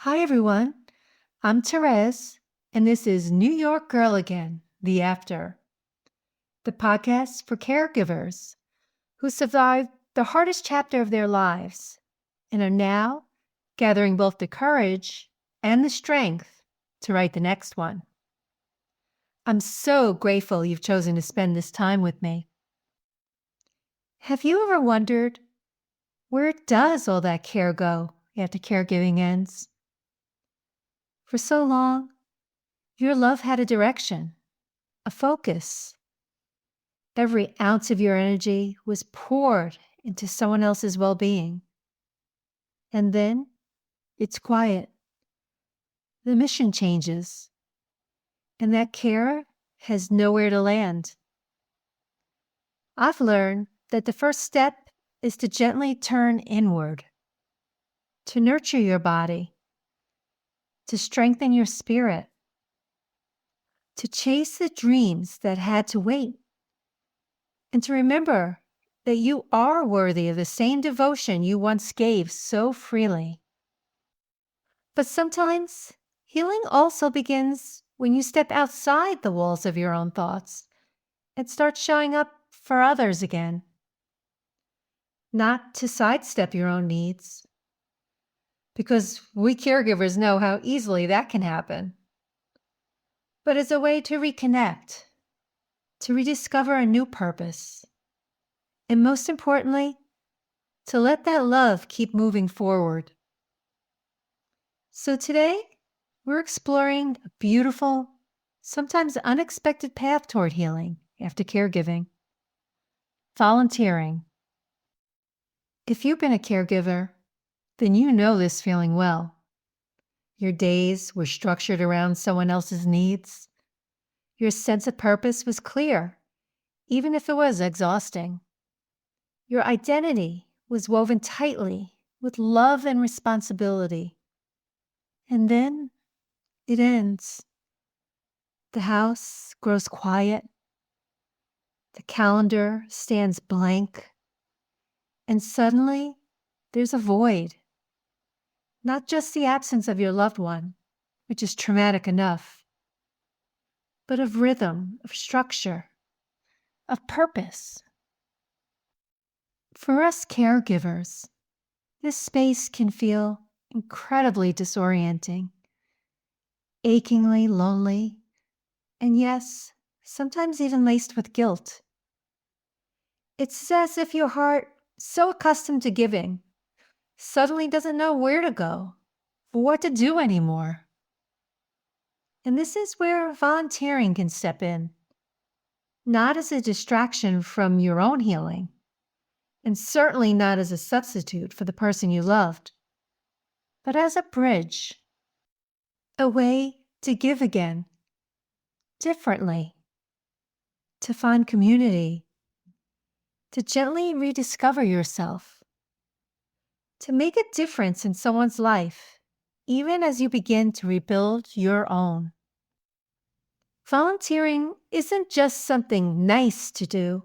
Hi, everyone. I'm Thérèse, and this is New York Girl Again, The After, the podcast for caregivers who survived the hardest chapter of their lives and are now gathering both the courage and the strength to write the next one. I'm so grateful you've chosen to spend this time with me. Have you ever wondered, where does all that care go after caregiving ends? For so long, your love had a direction, a focus. Every ounce of your energy was poured into someone else's well being. And then it's quiet. The mission changes, and that care has nowhere to land. I've learned that the first step is to gently turn inward, to nurture your body, to strengthen your spirit, to chase the dreams that had to wait, and to remember that you are worthy of the same devotion you once gave so freely. But sometimes healing also begins when you step outside the walls of your own thoughts and start showing up for others again. Not to sidestep your own needs, because we caregivers know how easily that can happen, but as a way to reconnect, to rediscover a new purpose, and most importantly, to let that love keep moving forward. So today, we're exploring a beautiful, sometimes unexpected path toward healing after caregiving. Volunteering. If you've been a caregiver, then you know this feeling well. Your days were structured around someone else's needs. Your sense of purpose was clear, even if it was exhausting. Your identity was woven tightly with love and responsibility. And then it ends. The house grows quiet. The calendar stands blank. And suddenly, there's a void. Not just the absence of your loved one, which is traumatic enough, but of rhythm, of structure, of purpose. For us caregivers, this space can feel incredibly disorienting, achingly lonely, and yes, sometimes even laced with guilt. It's as if your heart, so accustomed to giving, suddenly doesn't know where to go, or what to do anymore. And this is where volunteering can step in, not as a distraction from your own healing, and certainly not as a substitute for the person you loved, but as a bridge, a way to give again, differently, to find community, to gently rediscover yourself, to make a difference in someone's life, even as you begin to rebuild your own. Volunteering isn't just something nice to do.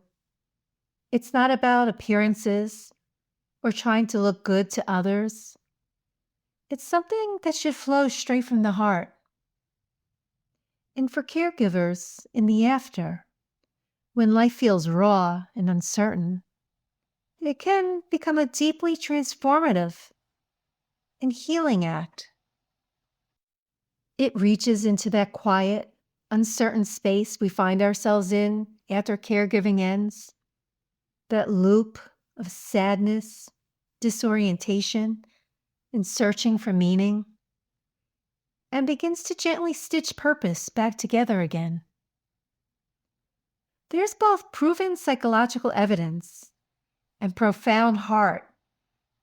It's not about appearances or trying to look good to others. It's something that should flow straight from the heart. And for caregivers in the after, when life feels raw and uncertain, it can become a deeply transformative and healing act. It reaches into that quiet, uncertain space we find ourselves in after caregiving ends, that loop of sadness, disorientation, and searching for meaning, and begins to gently stitch purpose back together again. There's both proven psychological evidence and profound heart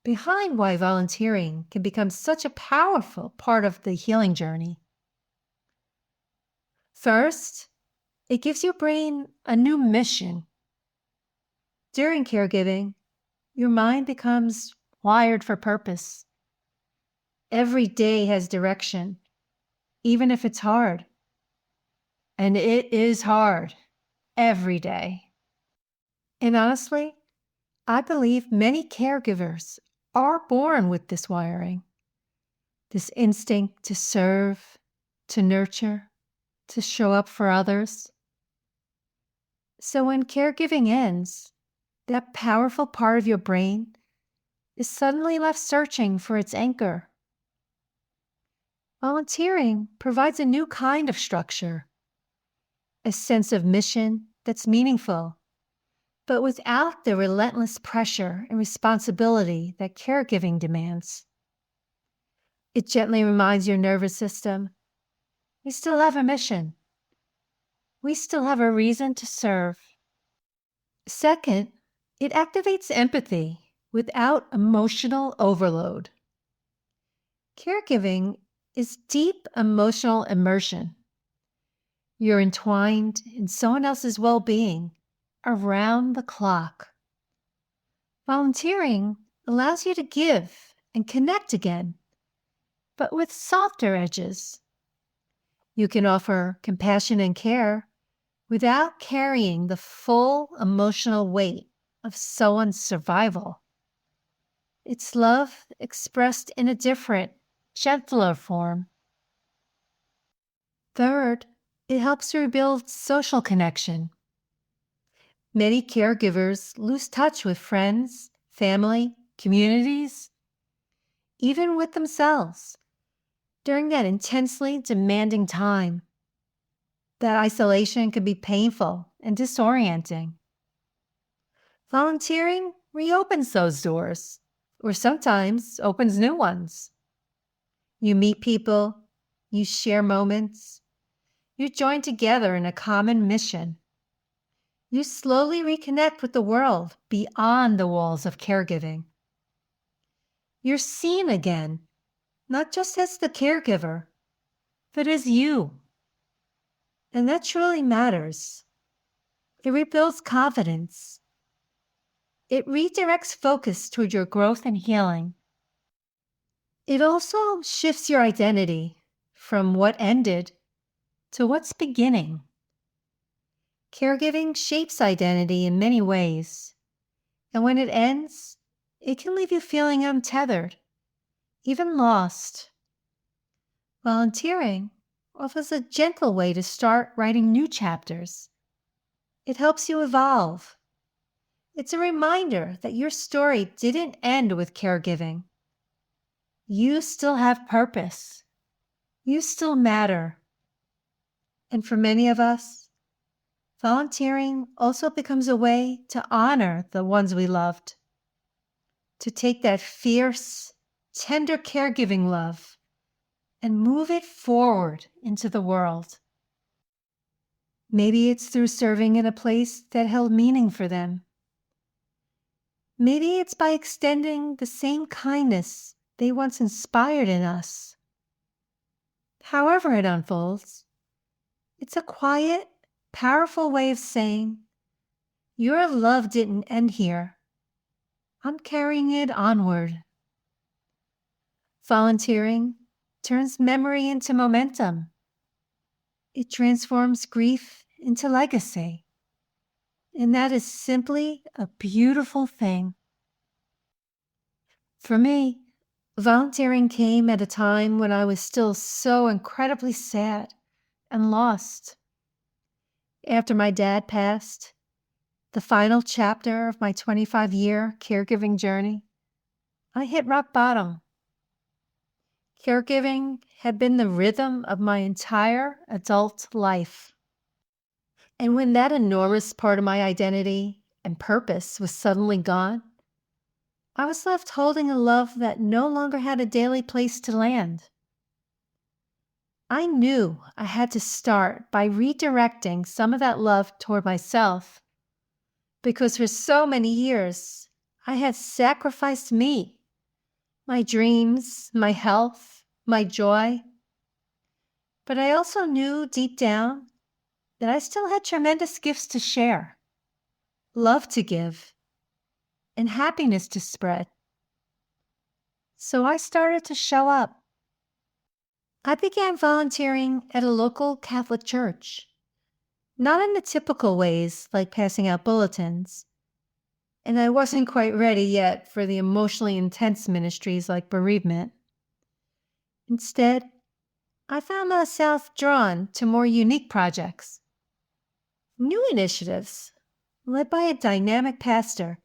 behind why volunteering can become such a powerful part of the healing journey. First, it gives your brain a new mission. During caregiving, your mind becomes wired for purpose. Every day has direction, even if it's hard. And it is hard every day. And honestly, I believe many caregivers are born with this wiring. this instinct to serve, to nurture, to show up for others. So when caregiving ends, that powerful part of your brain is suddenly left searching for its anchor. Volunteering provides a new kind of structure, a sense of mission that's meaningful, but without the relentless pressure and responsibility that caregiving demands. It gently reminds your nervous system, we still have a mission. We still have a reason to serve. Second, it activates empathy without emotional overload. Caregiving is deep emotional immersion. You're entwined in someone else's well-being around the clock. Volunteering allows you to give and connect again, but with softer edges. You can offer compassion and care without carrying the full emotional weight of someone's survival. It's love expressed in a different, gentler form. Third, it helps rebuild social connection. Many caregivers lose touch with friends, family, communities, even with themselves during that intensely demanding time. That isolation can be painful and disorienting. Volunteering reopens those doors, or sometimes opens new ones. You meet people, you share moments, you join together in a common mission. You slowly reconnect with the world beyond the walls of caregiving. You're seen again, not just as the caregiver, but as you. And that truly matters. It rebuilds confidence. It redirects focus toward your growth and healing. It also shifts your identity from what ended to what's beginning. Caregiving shapes identity in many ways, and when it ends, it can leave you feeling untethered, even lost. Volunteering offers a gentle way to start writing new chapters. It helps you evolve. It's a reminder that your story didn't end with caregiving. You still have purpose. You still matter. And for many of us, volunteering also becomes a way to honor the ones we loved, to take that fierce, tender caregiving love and move it forward into the world. Maybe it's through serving in a place that held meaning for them. Maybe it's by extending the same kindness they once inspired in us. However it unfolds, it's a quiet, powerful way of saying, your love didn't end here. I'm carrying it onward. Volunteering turns memory into momentum. It transforms grief into legacy. And that is simply a beautiful thing. For me, volunteering came at a time when I was still so incredibly sad and lost. After my dad passed, the final chapter of my 25-year caregiving journey, I hit rock bottom. Caregiving had been the rhythm of my entire adult life. And when that enormous part of my identity and purpose was suddenly gone, I was left holding a love that no longer had a daily place to land. I knew I had to start by redirecting some of that love toward myself, because for so many years, I had sacrificed me, my dreams, my health, my joy. But I also knew deep down that I still had tremendous gifts to share, love to give, and happiness to spread. So I started to show up. I began volunteering at a local Catholic church, not in the typical ways like passing out bulletins, and I wasn't quite ready yet for the emotionally intense ministries like bereavement. Instead, I found myself drawn to more unique projects, new initiatives, led by a dynamic pastor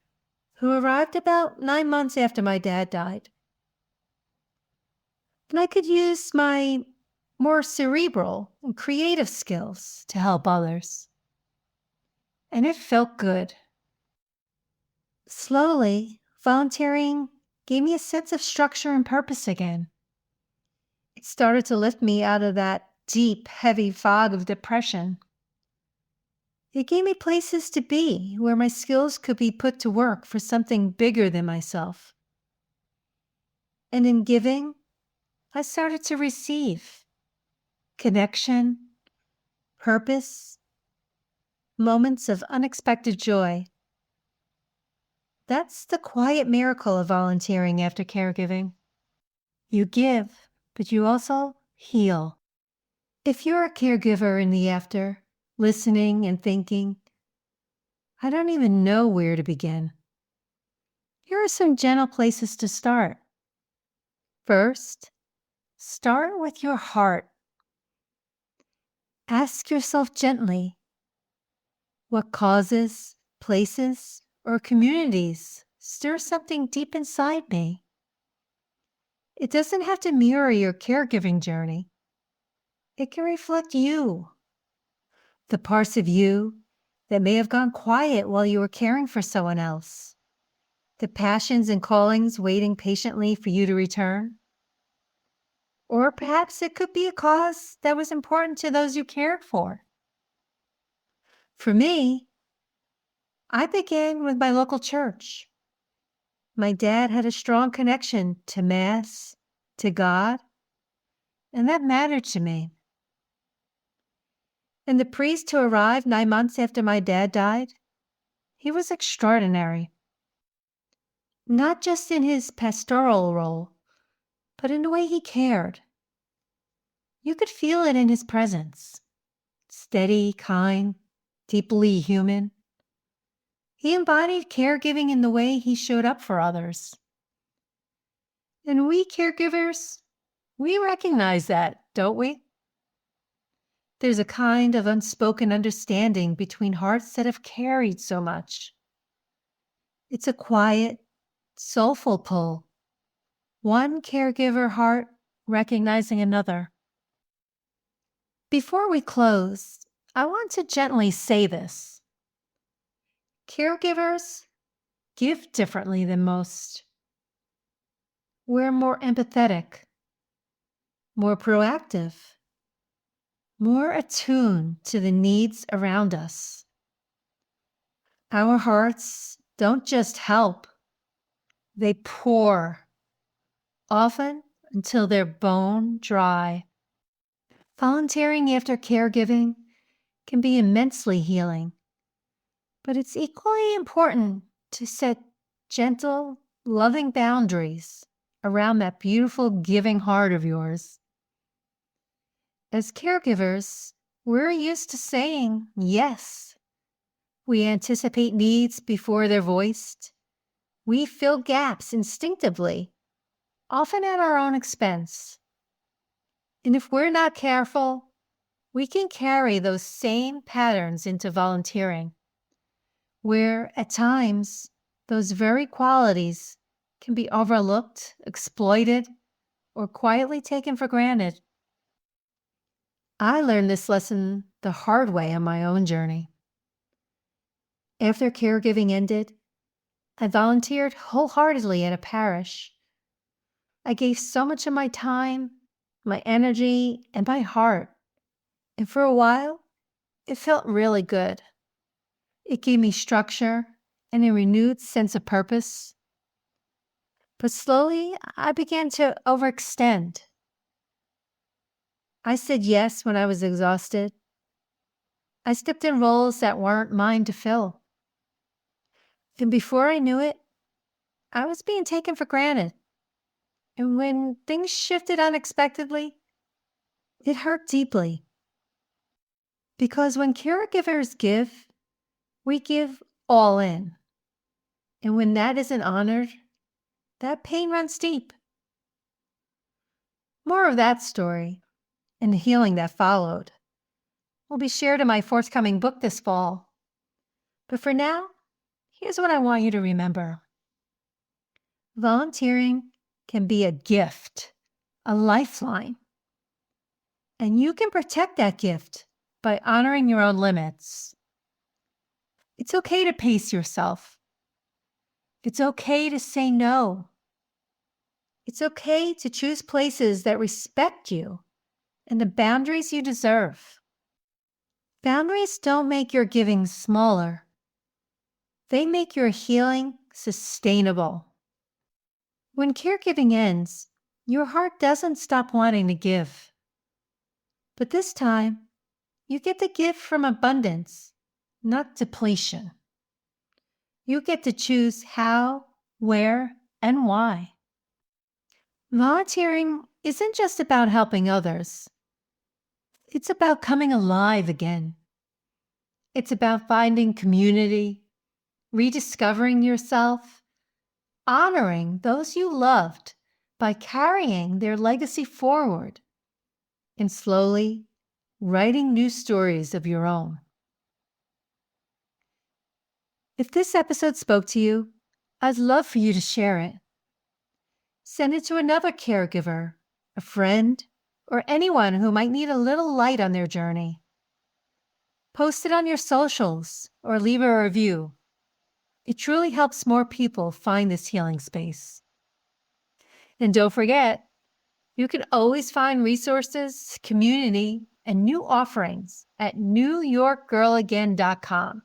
who arrived about 9 months after my dad died. And I could use my more cerebral and creative skills to help others. And it felt good. Slowly, volunteering gave me a sense of structure and purpose again. It started to lift me out of that deep, heavy fog of depression. It gave me places to be where my skills could be put to work for something bigger than myself. And in giving, I started to receive connection, purpose, moments of unexpected joy. That's the quiet miracle of volunteering after caregiving. You give, but you also heal. If you're a caregiver in the after, listening and thinking, I don't even know where to begin, here are some gentle places to start. First, start with your heart. Ask yourself gently, what causes, places, or communities stir something deep inside me? It doesn't have to mirror your caregiving journey. It can reflect you, the parts of you that may have gone quiet while you were caring for someone else, the passions and callings waiting patiently for you to return. Or perhaps it could be a cause that was important to those you cared for. For me, I began with my local church. My dad had a strong connection to Mass, to God, and that mattered to me. And the priest who arrived 9 months after my dad died, he was extraordinary. Not just in his pastoral role, but in the way he cared. You could feel it in his presence. Steady, kind, deeply human. He embodied caregiving in the way he showed up for others. And we caregivers, we recognize that, don't we? There's a kind of unspoken understanding between hearts that have carried so much. It's a quiet, soulful pull. One caregiver heart recognizing another. Before we close, I want to gently say this. Caregivers give differently than most. We're more empathetic, more proactive, more attuned to the needs around us. Our hearts don't just help, they pour, often until they're bone dry. Volunteering after caregiving can be immensely healing, but it's equally important to set gentle, loving boundaries around that beautiful giving heart of yours. As caregivers, we're used to saying yes. We anticipate needs before they're voiced. We fill gaps instinctively, often at our own expense. And if we're not careful, we can carry those same patterns into volunteering, where at times those very qualities can be overlooked, exploited, or quietly taken for granted. I learned this lesson the hard way on my own journey. After caregiving ended, I volunteered wholeheartedly at a parish. I gave so much of my time, my energy, and my heart. And for a while, it felt really good. It gave me structure and a renewed sense of purpose. But slowly, I began to overextend. I said yes when I was exhausted. I stepped in roles that weren't mine to fill. And before I knew it, I was being taken for granted. And when things shifted unexpectedly, it hurt deeply. Because when caregivers give, we give all in. And when that isn't honored, that pain runs deep. More of that story and the healing that followed will be shared in my forthcoming book this fall. But for now, here's what I want you to remember. Volunteering can be a gift, a lifeline, and you can protect that gift by honoring your own limits. It's okay to pace yourself. It's okay to say no. It's okay to choose places that respect you and the boundaries you deserve. Boundaries don't make your giving smaller. They make your healing sustainable. When caregiving ends, your heart doesn't stop wanting to give. But this time, you get to give from abundance, not depletion. You get to choose how, where, and why. Volunteering isn't just about helping others. It's about coming alive again. It's about finding community, rediscovering yourself, honoring those you loved by carrying their legacy forward, and slowly writing new stories of your own. If this episode spoke to you, I'd love for you to share it. Send it to another caregiver, a friend, or anyone who might need a little light on their journey. Post it on your socials or leave a review. It truly helps more people find this healing space. And don't forget, you can always find resources, community, and new offerings at newyorkgirlagain.com.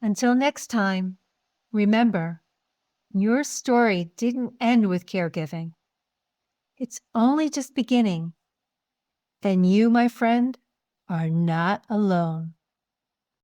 Until next time, remember, your story didn't end with caregiving. It's only just beginning. And you, my friend, are not alone.